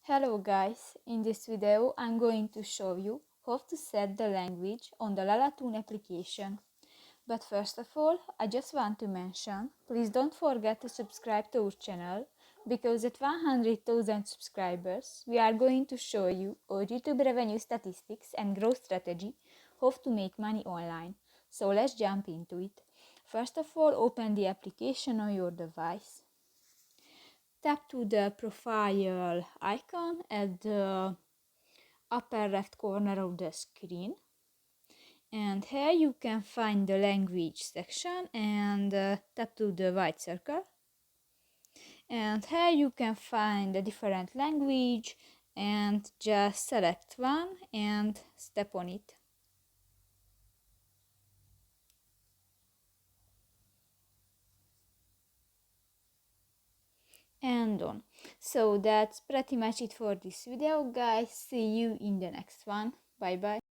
Hello guys, in this video I'm going to show you how to set the language on the Lalatoon application. But first of all, I just want to mention, please don't forget to subscribe to our channel, because at 100,000 subscribers we are going to show you our YouTube revenue statistics and growth strategy, how to make money online. So let's jump into it. First of all, open the application on your device. Tap to the profile icon at the upper left corner of the screen, and here you can find the language section, and tap to the white circle, and here you can find a different language, and just select one and step on it. And on. So that's pretty much it for this video, guys. See you in the next one. Bye bye.